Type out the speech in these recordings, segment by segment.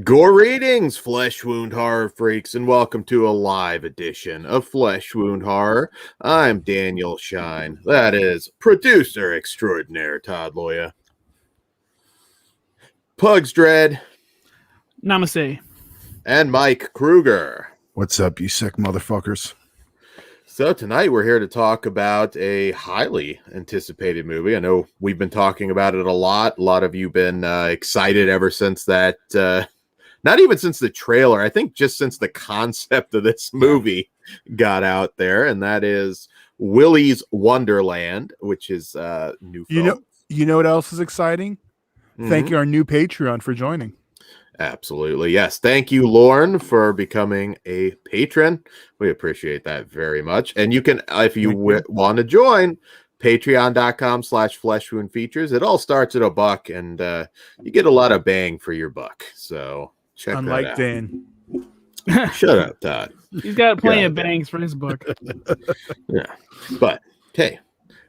Greetings, Flesh Wound Horror freaks, and welcome to a live edition of Flesh Wound Horror. I'm Daniel Shine. That is producer extraordinaire Todd Loya. Pugs Dread. Namaste. And Mike Kruger. What's up, you sick motherfuckers? So tonight we're here to talk about a highly anticipated movie. I know we've been talking about it a lot. A lot of you have been excited ever since that... not even since the trailer, I think just since the concept of this movie got out there, and that is WILLY'S Wonderland, which is new film. You know what else is exciting? Mm-hmm. Thank you, our new Patreon, for joining. Absolutely, yes. Thank you, Lauren, for becoming a patron. We appreciate that very much. And you can, if you want to join, patreon.com/fleshwoundfeatures. It all starts at $1, and you get a lot of bang for your buck. So check Unlike that out. Dan. Shut up, Todd. He's got plenty of bangs for his book. Yeah. But hey,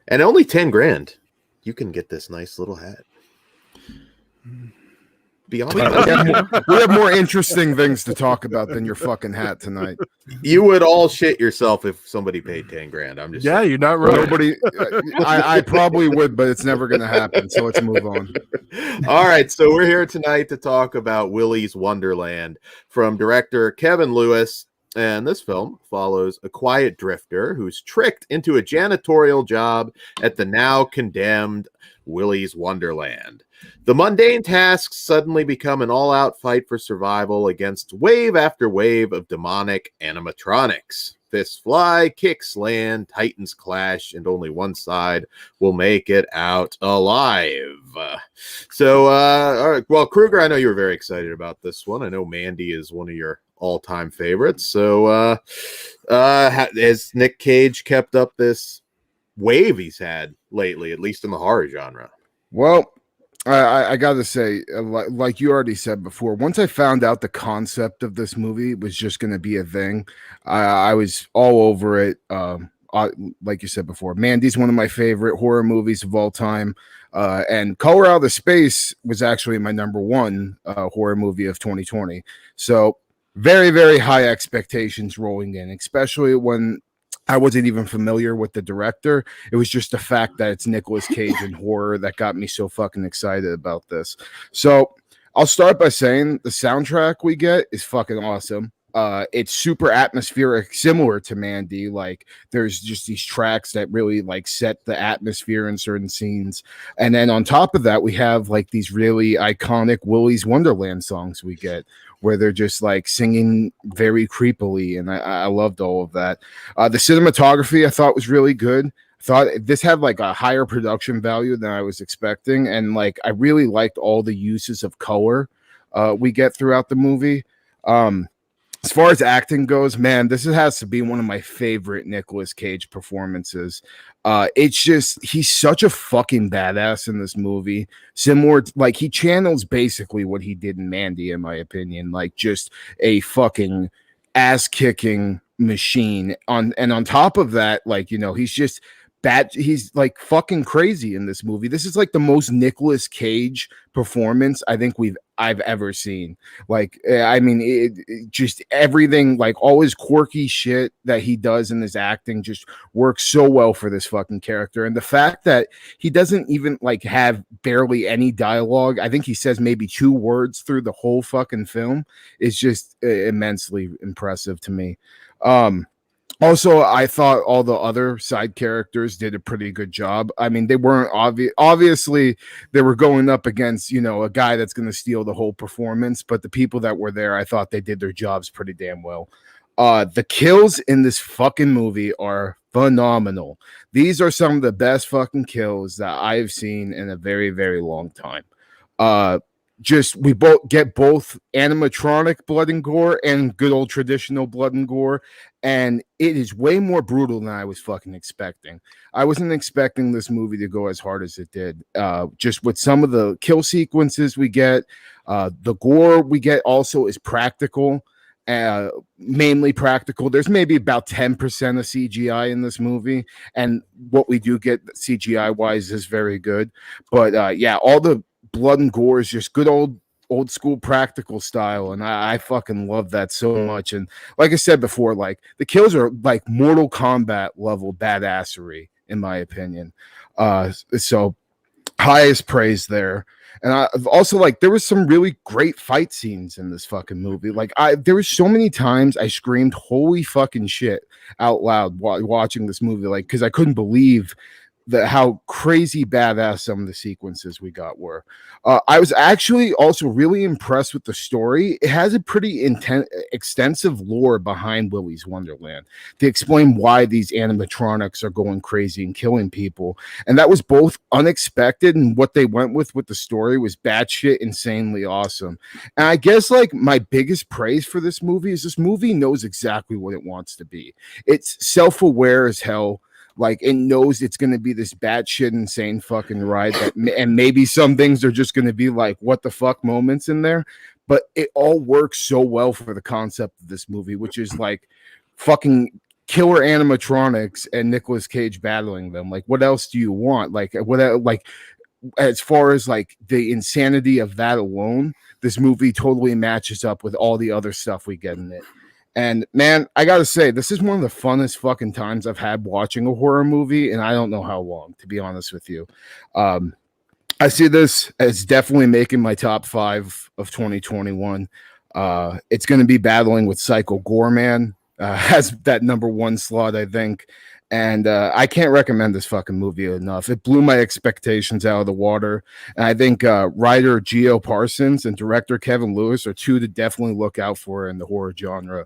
and only $10,000, you can get this nice little hat. Beyond we have more interesting things to talk about than your fucking hat tonight. You would all shit yourself if somebody paid $10,000. I'm just saying. You're not right. Nobody. I probably would, but it's never going to happen. So let's move on. All right, so we're here tonight to talk about WILLY'S Wonderland from director Kevin Lewis. And this film follows a quiet drifter who's tricked into a janitorial job at the now condemned WILLY'S Wonderland. The mundane tasks suddenly become an all-out fight for survival against wave after wave of demonic animatronics. Fists fly, kicks land, titans clash, and only one side will make it out alive. All right. Well, Kruger, I know you were very excited about this one. I know Mandy is one of your all-time favorites. So has Nick Cage kept up this wave he's had lately, at least in the horror genre? Well, I got to say, like you already said before, once I found out the concept of this movie was just going to be a thing, I was all over it. Like you said before, Mandy's one of my favorite horror movies of all time. And Color Out of Space was actually my number one horror movie of 2020. So very, very high expectations rolling in, especially when I wasn't even familiar with the director. It was just the fact that it's Nicolas Cage and horror that got me so fucking excited about this. So I'll start by saying the soundtrack we get is fucking awesome. It's super atmospheric, similar to Mandy. Like there's just these tracks that really like set the atmosphere in certain scenes. And then on top of that, we have like these really iconic WILLY'S Wonderland songs we get, where they're just like singing very creepily. And I loved all of that. The cinematography I thought was really good. I thought this had like a higher production value than I was expecting. And like, I really liked all the uses of color we get throughout the movie. As far as acting goes, man, this has to be one of my favorite Nicolas Cage performances. It's just, he's such a fucking badass in this movie. Similar to, like, he channels basically what he did in Mandy, in my opinion. Like, just a fucking ass-kicking machine. On top of that, like, you know, he's just bad. He's like fucking crazy in this movie. This is like the most Nicolas Cage performance I think I've ever seen. Like, I mean, it just everything, like all his quirky shit that he does in his acting just works so well for this fucking character. And the fact that he doesn't even like have barely any dialogue, I think he says maybe 2 words through the whole fucking film, is just immensely impressive to me. Also, I thought all the other side characters did a pretty good job. I mean, they weren't obviously they were going up against, you know, a guy that's going to steal the whole performance, but the people that were there, I thought they did their jobs pretty damn well. The kills in this fucking movie are phenomenal. These are some of the best fucking kills that I've seen in a very, very long time. We both get both animatronic blood and gore and good old traditional blood and gore, and it is way more brutal than I was fucking expecting. I wasn't expecting this movie to go as hard as it did. Just with some of the kill sequences we get, the gore we get also is practical. Mainly practical. There's maybe about 10% of CGI in this movie, and what we do get CGI wise is very good. But yeah, all the blood and gore is just good old school practical style, and I fucking love that so much. And like I said before, like the kills are like Mortal Kombat level badassery in my opinion. So highest praise there. And I also like there was some really great fight scenes in this fucking movie. Like there was so many times I screamed holy fucking shit out loud watching this movie, like because I couldn't believe how crazy badass some of the sequences we got were. I was actually also really impressed with the story. It has a pretty extensive lore behind Willy's Wonderland to explain why these animatronics are going crazy and killing people. And that was both unexpected, and what they went with the story was batshit insanely awesome. And I guess like my biggest praise for this movie is this movie knows exactly what it wants to be. It's self-aware as hell. Like it knows it's going to be this batshit insane fucking ride and maybe some things are just going to be like what the fuck moments in there, but it all works so well for the concept of this movie, which is like fucking killer animatronics and Nicolas Cage battling them. Like what else do you want? Like as far as like the insanity of that alone, this movie totally matches up with all the other stuff we get in it. And man, I gotta say, this is one of the funnest fucking times I've had watching a horror movie, and I don't know how long, to be honest with you. I see this as definitely making my top 5 of 2021. It's going to be battling with Psycho Goreman, has that number 1 slot, I think. And I can't recommend this fucking movie enough. It blew my expectations out of the water. And I think writer Geo Parsons and director Kevin Lewis are two to definitely look out for in the horror genre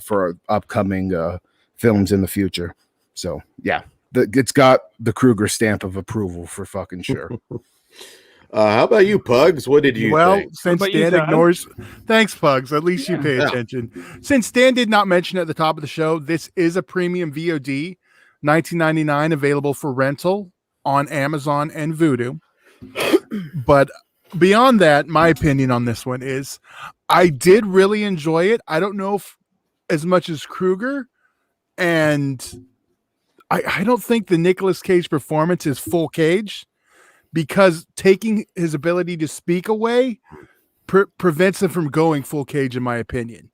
for upcoming films in the future. So, yeah, it's got the Kruger stamp of approval for fucking sure. How about you, Pugs? What did you think? Since Dan ignores... Thanks, Pugs. At least you pay attention. Since Dan did not mention at the top of the show, this is a premium VOD, $19.99, available for rental on Amazon and Vudu. But beyond that, my opinion on this one is I did really enjoy it. I don't know if as much as Kruger, and I don't think the Nicolas Cage performance is full Cage, because taking his ability to speak away prevents him from going full Cage, in my opinion.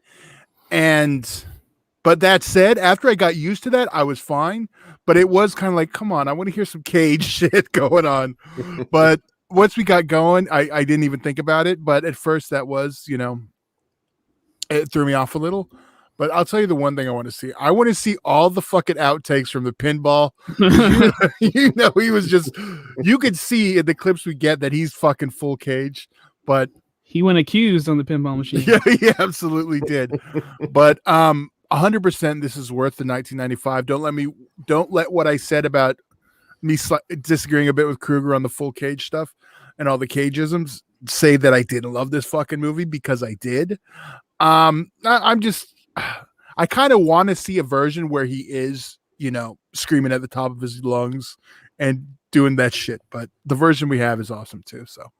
But that said, after I got used to that, I was fine. But it was kind of like, come on, I want to hear some Cage shit going on. But once we got going, I didn't even think about it. But at first, that was, it threw me off a little. But I'll tell you the one thing I want to see. I want to see all the fucking outtakes from the pinball. He was just, you could see in the clips we get that he's fucking full Cage. But he went accused on the pinball machine. Yeah, he absolutely did. But 100% this is worth the $19.95. Don't let what I said about me disagreeing a bit with Kruger on the full Cage stuff and all the Cageisms say that I didn't love this fucking movie, because I did. I kind of want to see a version where he is, screaming at the top of his lungs and doing that shit. But the version we have is awesome too. So,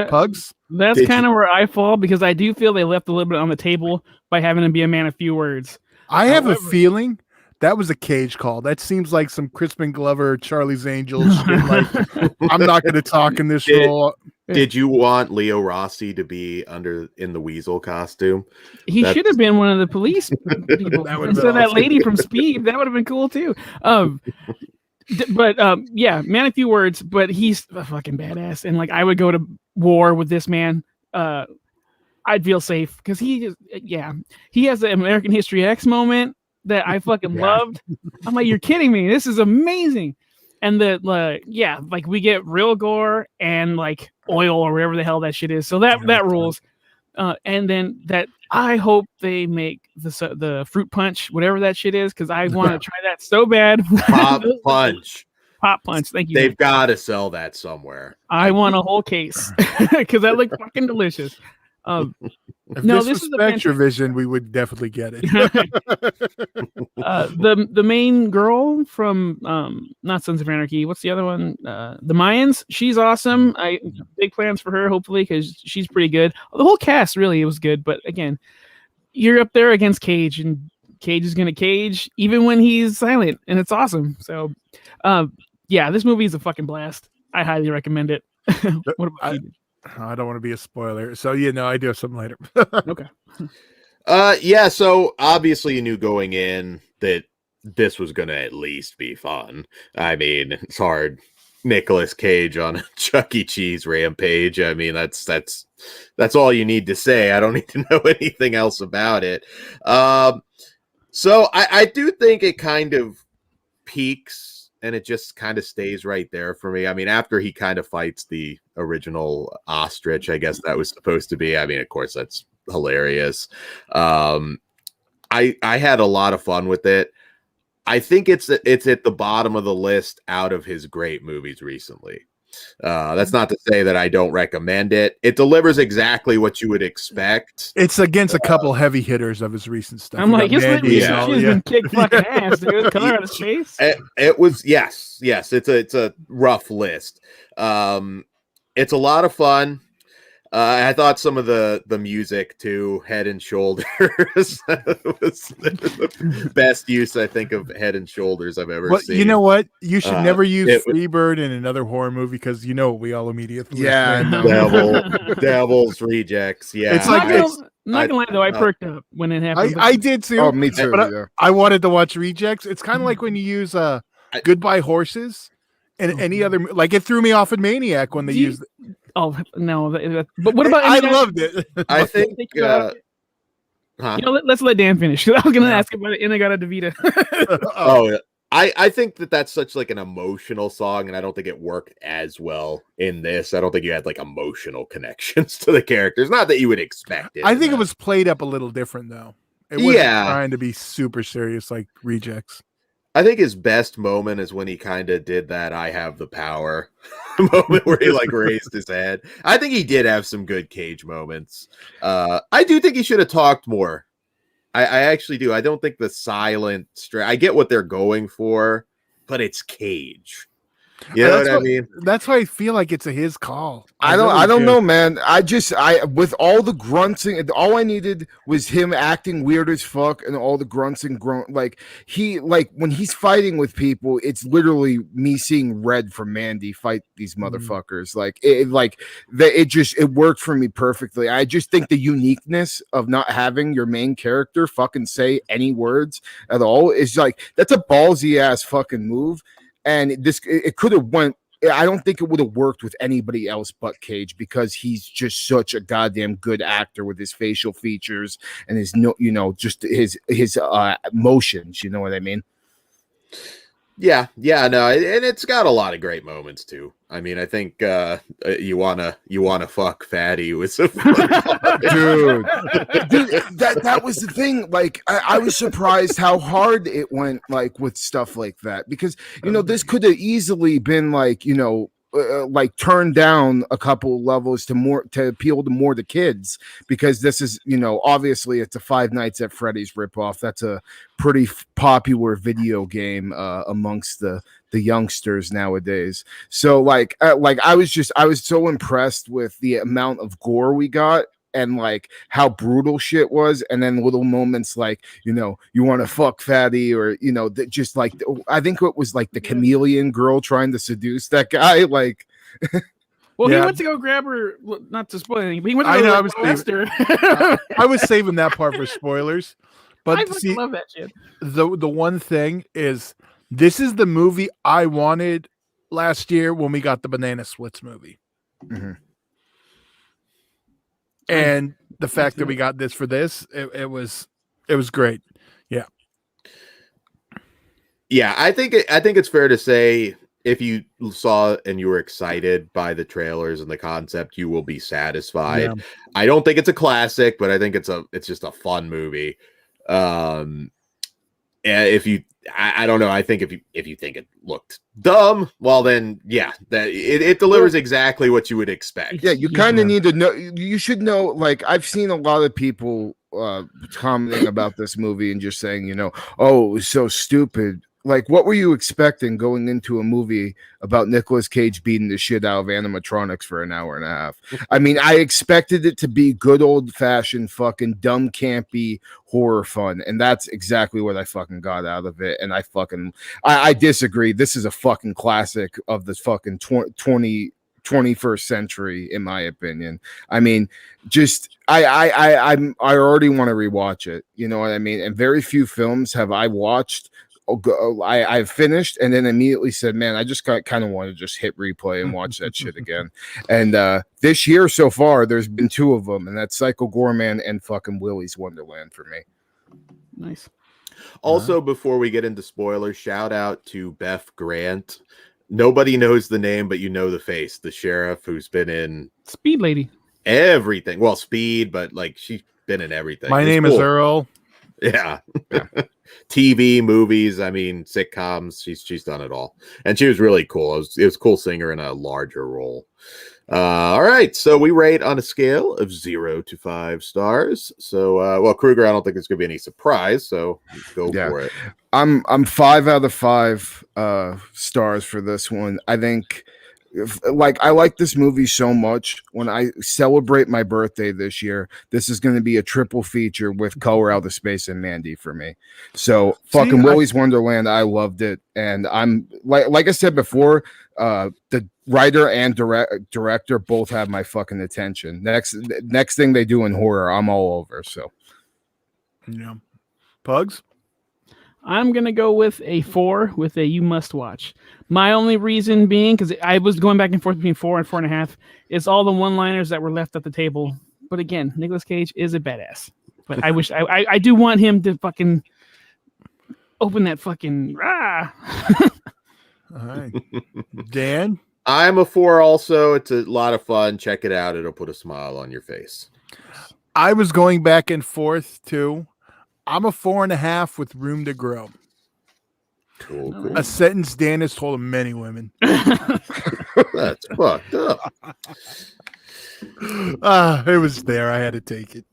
Pugs? That's kind of where I fall, because I do feel they left a little bit on the table by having him be a man of few words. I have a feeling that was a Cage call. That seems like some Crispin Glover, Charlie's Angels shit. Like, I'm not going to talk in this role. Did you want Leo Rossi to be in the Weasel costume? He should have been one of the police people. Instead of that lady from Speed, that would have been cool too. Yeah, man of few words, but he's a fucking badass. And like, I would go to war with this man. I'd feel safe because he has an American History X moment that I fucking loved. I'm like, you're kidding me. This is amazing. And we get real gore and like oil or whatever the hell that shit is. So that rules. And then that I hope they make the fruit punch, whatever that shit is, because I want to try that so bad. Pop punch. Pop punch. Thank you. They've got to sell that somewhere. I want a whole case because that looked fucking delicious. If No, this this was is a Spectravision, we would definitely get it. The main girl from not Sons of Anarchy. What's the other one? The Mayans. She's awesome. I big plans for her, hopefully, because she's pretty good. The whole cast really was good, but again, you're up there against Cage, and Cage is gonna cage even when he's silent, and it's awesome. So, yeah, this movie is a fucking blast. I highly recommend it. What about you? I don't want to be a spoiler, so I do have something later. Okay. Yeah, so obviously you knew going in that this was gonna at least be fun. I mean, it's hard. Nicolas Cage on a Chuck E. Cheese rampage. I mean, that's all you need to say. I don't need to know anything else about it. So I do think it kind of peaks and it just kind of stays right there for me. I mean, after he kind of fights the original ostrich, I guess that was supposed to be. I mean, of course, that's hilarious. I had a lot of fun with it. I think it's at the bottom of the list out of his great movies recently. That's not to say that I don't recommend it. It delivers exactly what you would expect. It's against a couple heavy hitters of his recent stuff. I'm like, she's Yeah. been kicked fucking ass, dude. Color out of space. It was yes. It's a rough list. It's a lot of fun. I thought some of the music too, Head and Shoulders, was the best use I think of Head and Shoulders I've ever seen. You know what? You should never use Freebird in another horror movie because we all immediately Devil's Rejects. Yeah, it's like not gonna lie though, I perked up when it happened. I did too. Oh, me too. But I wanted to watch Rejects. It's kind of like when you use Goodbye Horses and any other, like it threw me off in Maniac when they used. Oh no! But what about? I loved it. I think. Let's let Dan finish. I was gonna ask about Inagata Devita. Yeah. I think that's such like an emotional song, and I don't think it worked as well in this. I don't think you had like emotional connections to the characters. Not that you would expect it. I think it was played up a little different though. It wasn't trying to be super serious like Rejects. I think his best moment is when he kind of did that "I have the power" moment where he like raised his head. I think he did have some good Cage moments. I do think he should have talked more. I actually do. I don't think the silent I get what they're going for, but it's Cage. You know what I mean? That's why I feel like it's his call. I don't know, man. With all the grunting, all I needed was him acting weird as fuck, and all the grunts and grunt. Like when he's fighting with people, it's literally me seeing Red from Mandy fight these motherfuckers. It worked for me perfectly. I just think the uniqueness of not having your main character fucking say any words at all is like that's a ballsy ass fucking move. And it could have went. I don't think it would have worked with anybody else but Cage because he's just such a goddamn good actor with his facial features and his just his motions. You know what I mean? Yeah, no, and it's got a lot of great moments too. I mean, I think you wanna fuck Fatty was a dude. That was the thing. Like, I was surprised how hard it went, like with stuff like that, because this could have easily been like like turned down a couple levels to appeal to more the kids, because this is obviously it's a Five Nights at Freddy's ripoff. That's a pretty popular video game amongst the youngsters nowadays. So I was so impressed with the amount of gore we got and like how brutal shit was, and then little moments like you want to fuck Fatty, or just like I think it was like the chameleon girl trying to seduce that guy, like well, he went to go grab her, not to spoil anything, but he went to go I was saving that part for spoilers, but I fucking love that shit. The one thing is, this is the movie I wanted last year when we got the Banana Splits movie. Mm-hmm. And the fact that we got this for this, it was great. Yeah. Yeah, I think it's fair to say if you saw and you were excited by the trailers and the concept, you will be satisfied. Yeah. I don't think it's a classic, but I think it's just a fun movie. And if you, I don't know, I think if you think it looked dumb, well then yeah, that it delivers exactly what you would expect. Yeah, you kind of need to know. You should know. Like, I've seen a lot of people commenting about this movie and just saying, oh, it was so stupid. Like, what were you expecting going into a movie about Nicolas Cage beating the shit out of animatronics for an hour and a half? I mean, I expected it to be good old fashioned fucking dumb, campy horror fun, and that's exactly what I fucking got out of it. And I disagree. This is a fucking classic of the fucking 21st century, in my opinion. I mean, just I already want to rewatch it. You know what I mean? And very few films have I watched. I've finished and then immediately said, man, I just kind of want to just hit replay and watch that shit again. And this year so far, there's been 2 of them, and that's Psycho Goreman and fucking Willy's Wonderland for me. Nice. Also, before we get into spoilers, shout out to Beth Grant. Nobody knows the name, but you know the face, the sheriff who's been in Speed Lady. Everything. Well, Speed, but like she's been in everything. My name is Earl. Yeah. TV, movies, I mean, sitcoms. She's done it all. And she was really cool. It was cool seeing her in a larger role. All right. So we rate on a scale of 0 to 5 stars. So well, Kruger, I don't think there's gonna be any surprise, so go for it. I'm 5 out of 5 stars for this one. I think I like this movie so much. When I celebrate my birthday this year, this is going to be a triple feature with Color Out of Space and Mandy for me. So fucking Willy's Wonderland, I loved it, and I'm like I said before, the writer and director both have my fucking attention. Next thing they do in horror, I'm all over. So yeah, Pugs. I'm going to go with a 4 with a you must watch. My only reason being, because I was going back and forth between 4 and 4.5, is all the one-liners that were left at the table. But again, Nicolas Cage is a badass. But I wish, I do want him to fucking open that fucking... All right. Dan? I'm a 4 also. It's a lot of fun. Check it out. It'll put a smile on your face. I was going back and forth too. I'm a 4.5 with room to grow. Cool. A sentence Dan has told many women. That's fucked up. It was there. I had to take it.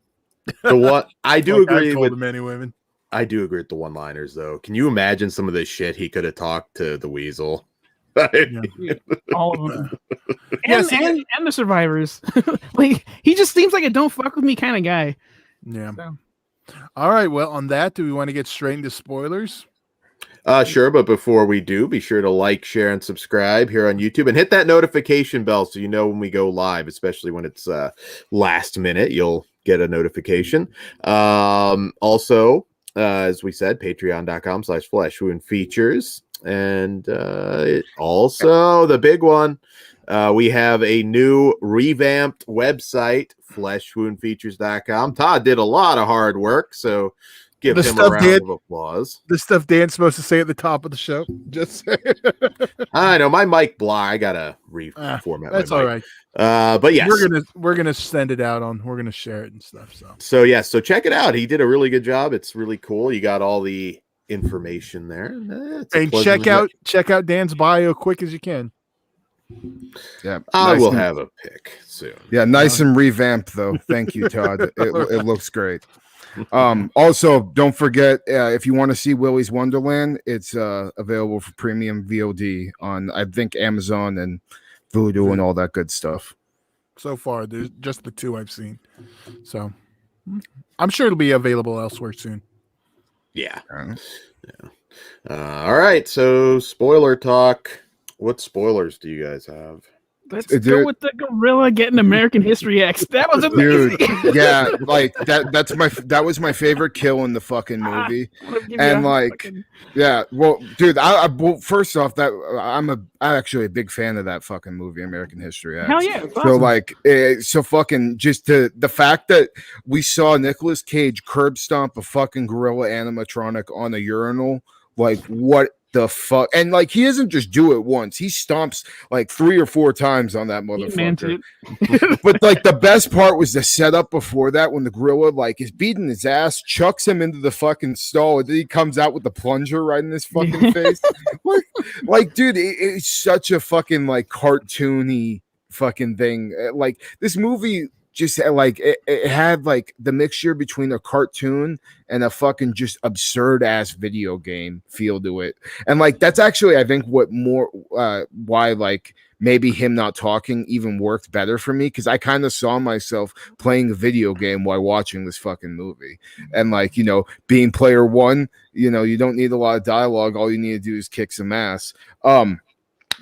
The one I do agree with many women. I do agree with the one-liners though. Can you imagine some of the shit he could have talked to the Weasel? All of them. And the survivors. Like, he just seems like a don't fuck with me kind of guy. Yeah. So. All right. Well, on that, do we want to get straight into spoilers? Sure, but before we do, be sure to like, share, and subscribe here on YouTube, and hit that notification bell so you know when we go live, especially when it's last minute. You'll get a notification. Also, as we said, patreon.com/fleshwoundfeatures. And also the big one, we have a new revamped website, fleshwoundfeatures.com. Todd did a lot of hard work, so give him a round of applause. The stuff Dan's supposed to say at the top of the show. Just say. I know my mic blah. I gotta reformat. That's my all mic. right. But yes, we're gonna send it out on. We're gonna share it and stuff. So yes, so check it out. He did a really good job. It's really cool. You got all the information there, and check out Dan's bio quick as you can. Yeah, I will have a pick soon. Yeah, nice and revamped though. Thank you, Todd. It looks great. Also, don't forget if you want to see Willy's Wonderland, it's available for premium VOD on I think Amazon and Vudu and all that good stuff. So far, there's just the 2 I've seen, so I'm sure it'll be available elsewhere soon. Yeah. All right. So spoiler talk. What spoilers do you guys have? Let's go with the gorilla getting American History X. That was amazing. Dude, yeah, like that was my favorite kill in the fucking movie. And like yeah, well, dude, well, first off, that I'm actually a big fan of that fucking movie, American History X. Hell yeah. So awesome. Like so fucking just the fact that we saw Nicolas Cage curb stomp a fucking gorilla animatronic on a urinal, like what the fuck? And like, he doesn't just do it once; he stomps like 3 or 4 times on that He meant motherfucker. it. But like, the best part was the setup before that, when the gorilla like is beating his ass, chucks him into the fucking stall, and then he comes out with the plunger right in his fucking face. Like, dude, it's such a fucking like cartoony fucking thing. Like, this movie just like it had like the mixture between a cartoon and a fucking just absurd ass video game feel to it. And like, that's actually, I think, what more why like maybe him not talking even worked better for me, because I kind of saw myself playing a video game while watching this fucking movie. And like, you know, being player one, you know, you don't need a lot of dialogue. All you need to do is kick some ass.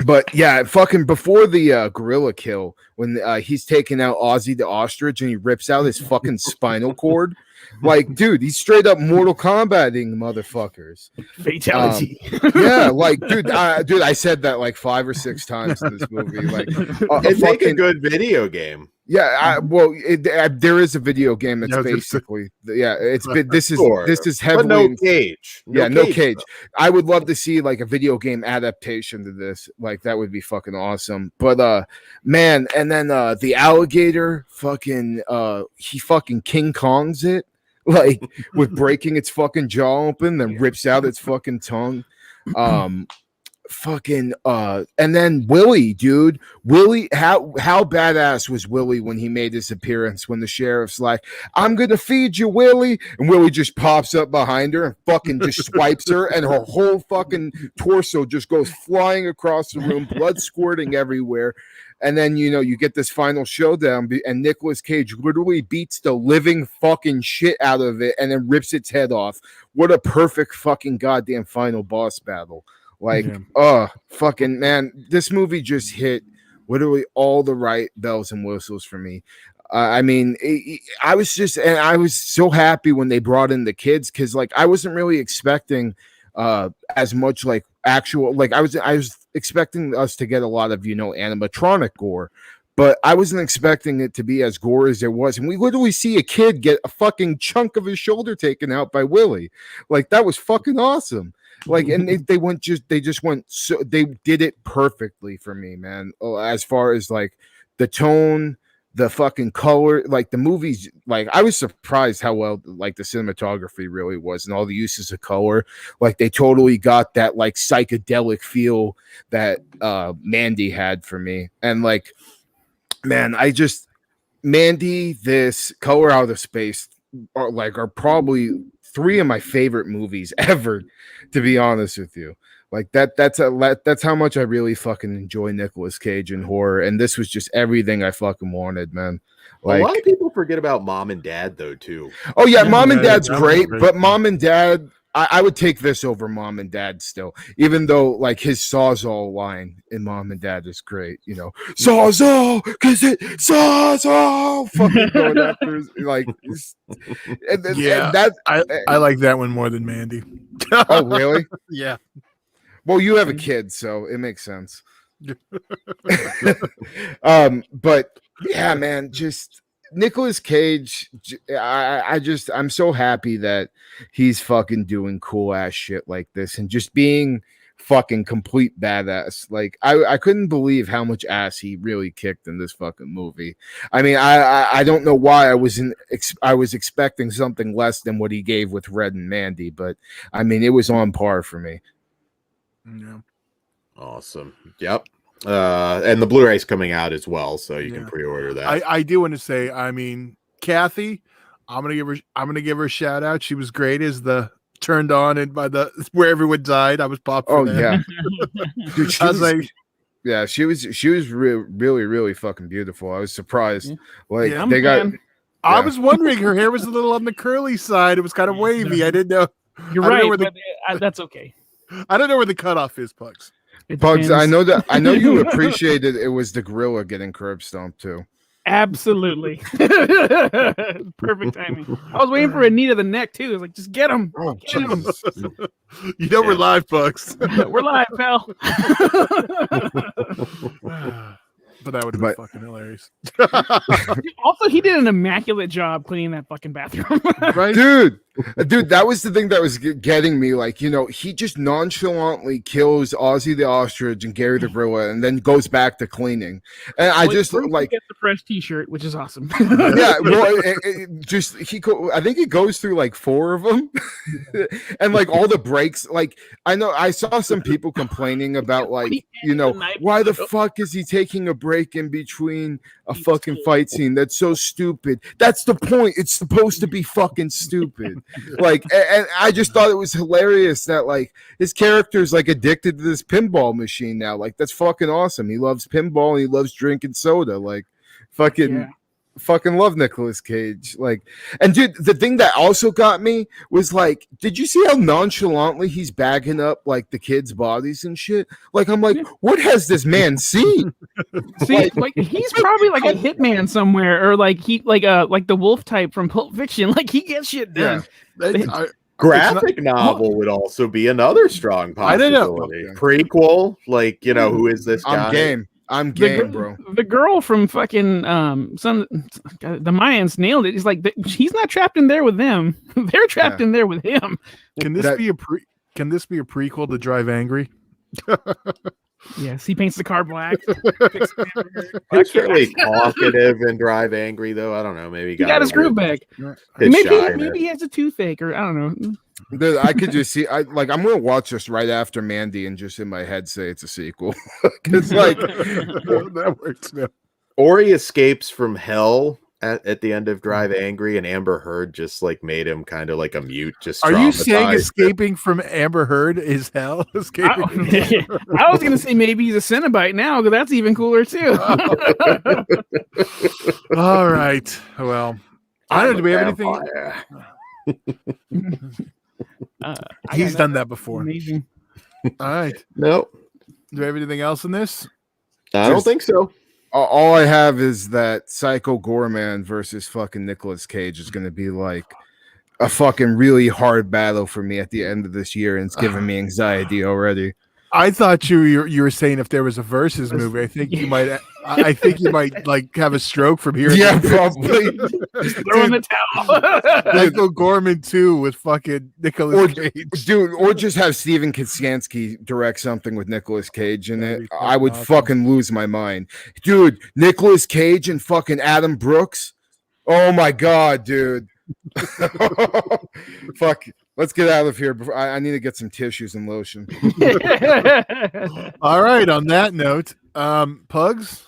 But yeah, fucking before the gorilla kill, when he's taking out Ozzy the ostrich and he rips out his fucking spinal cord, like, dude, he's straight up Mortal Kombating motherfuckers. Fatality. Yeah, like, dude, I said that like 5 or 6 times in this movie. Like, It'd make a good video game. Yeah, there is a video game that's basically, this is heavily, but no cage. No cage. I would love to see like a video game adaptation to this. Like, that would be fucking awesome. But man, and then the alligator fucking he fucking King Kongs it, like, with breaking its fucking jaw open, then rips out its fucking tongue. Fucking and then Willie, dude, how badass was Willie when he made his appearance, when the sheriff's like, I'm gonna feed you, Willie, and Willie just pops up behind her and fucking just swipes her, and her whole fucking torso just goes flying across the room, blood squirting everywhere. And then, you know, you get this final showdown, and Nicolas Cage literally beats the living fucking shit out of it and then rips its head off. What a perfect fucking goddamn final boss battle. Like, fucking man, this movie just hit literally all the right bells and whistles for me. I mean, I was so happy when they brought in the kids, because like, I wasn't really expecting as much like actual, like, I was expecting us to get a lot of, you know, animatronic gore, but I wasn't expecting it to be as gore as it was. And we literally see a kid get a fucking chunk of his shoulder taken out by Willie. Like, that was fucking awesome. Like, and they did it perfectly for me, man. As far as like the tone, the fucking color, like the movies, like, I was surprised how well like the cinematography really was, and all the uses of color. Like, they totally got that like psychedelic feel that Mandy had for me. And like, man, Mandy, this, Color Out of Space are probably 3 of my favorite movies ever, to be honest with you. Like, that's how much I really fucking enjoy Nicolas Cage and horror, and this was just everything I fucking wanted, man. Like, a lot of people forget about Mom and Dad though too. Oh yeah, Mom and Dad's great, but Mom and Dad, I would take this over Mom and Dad still, even though like his Sawzall line in Mom and Dad is great. You know, Sawzall, cause it Sawzall, fucking going after like, I like that one more than Mandy. Oh really? Yeah. Well, you have a kid, so it makes sense. But yeah, man, just Nicolas Cage, I'm so happy that he's fucking doing cool ass shit like this and just being fucking complete badass. Like, I couldn't believe how much ass he really kicked in this fucking movie. I mean, I don't know why I was expecting something less than what he gave with Red and Mandy, but I mean, it was on par for me. Yeah. Awesome. Yep. And the Blu-ray's coming out as well, so you can pre-order that. I do want to say, I mean, Kathy, I'm gonna give her a shout out. She was great as the turned on and by the where everyone died. I was popped. Oh yeah. Dude, she was really, really fucking beautiful. I was surprised. Like, they got. I was wondering, her hair was a little on the curly side. It was kind of wavy. I didn't know. You're right, but that's okay. I don't know where the cutoff is, Pugs. Pugs, I know you appreciated it was the gorilla getting curb stomped too. Absolutely. Perfect timing. I was waiting for a knee to the neck too. I was like, just get him. Oh, get him. You know, we're live, Pugs. We're live, pal. But that would have been fucking hilarious. Also, he did an immaculate job cleaning that fucking bathroom. Right? Dude, Dude, that was the thing that was getting me. Like, he just nonchalantly kills Ozzy the ostrich and Gary the gorilla, and then goes back to cleaning. And I just Bruce like gets the fresh T-shirt, which is awesome. yeah, well, I think he goes through like 4 of them, and like all the breaks. Like I saw some people complaining about like why the fuck is he taking a break in between a fucking fight scene? That's so stupid. That's the point. It's supposed to be fucking stupid. Like, and I just thought it was hilarious that like his character's like addicted to this pinball machine now. Like, that's fucking awesome. He loves pinball and he loves drinking soda. Like, fucking love Nicolas Cage. Like, and dude, the thing that also got me was like, did you see how nonchalantly he's bagging up like the kids' bodies and shit? Like, I'm like, what has this man seen? See, like he's probably like a hitman somewhere, or like like the wolf type from Pulp Fiction. Like, he gets shit done. Graphic novel would also be another strong possibility. I don't know. Prequel, like, who is this guy? I'm game, bro. The girl from fucking the Mayans nailed it. He's like, he's not trapped in there with them. They're trapped in there with him. Can this be a prequel to Drive Angry? Yes, he paints the car black. He's fairly talkative and Drive Angry, though. I don't know. Maybe he got his groove back. Maybe he has a toothache, or I don't know. Dude, I could just see. I'm gonna watch this right after Mandy, and just in my head say it's a sequel. It's like that works now. Or he escapes from hell at the end of Drive Angry, and Amber Heard just like made him kind of like a mute. Just are you saying escaping from Amber Heard is hell? I was gonna say maybe he's a Cenobite now, because that's even cooler too. All right. Well, I don't know. Do we have anything? He's done that before. Amazing. All right. Nope. Do we have anything else in this? I don't think so. All I have is that Psycho Gorman versus fucking Nicolas Cage is going to be like a fucking really hard battle for me at the end of this year, and it's giving me anxiety already. I thought you were saying if there was a versus movie, I think you might like have a stroke from hearing. Yeah, probably. Throw in the towel. Michael Gorman 2 with fucking Nicolas Cage, dude, or just have Steven Kaczynski direct something with Nicolas Cage in it. I would awesome. fucking lose my mind, dude. Nicolas Cage and fucking Adam Brooks. Oh my god, dude. Fuck. Let's get out of here. Before I need to get some tissues and lotion. All right. On that note, Pugs.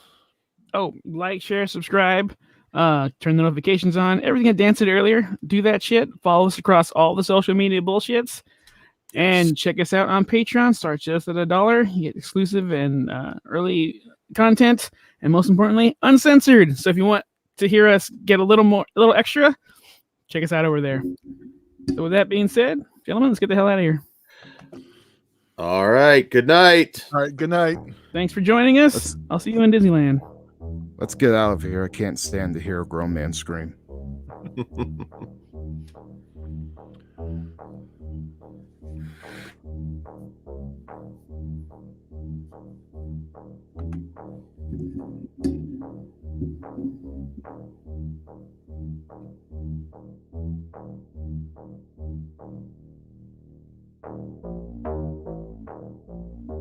Oh, like, share, subscribe, turn the notifications on. Everything I danced earlier. Do that shit. Follow us across all the social media bullshits. And check us out on Patreon. Start just at $1. You get exclusive and early content. And most importantly, uncensored. So if you want to hear us get a little extra, check us out over there. So with that being said, gentlemen, let's get the hell out of here. All right. Good night. All right. Good night. Thanks for joining us. I'll see you in Disneyland. Let's get out of here. I can't stand to hear a grown man scream.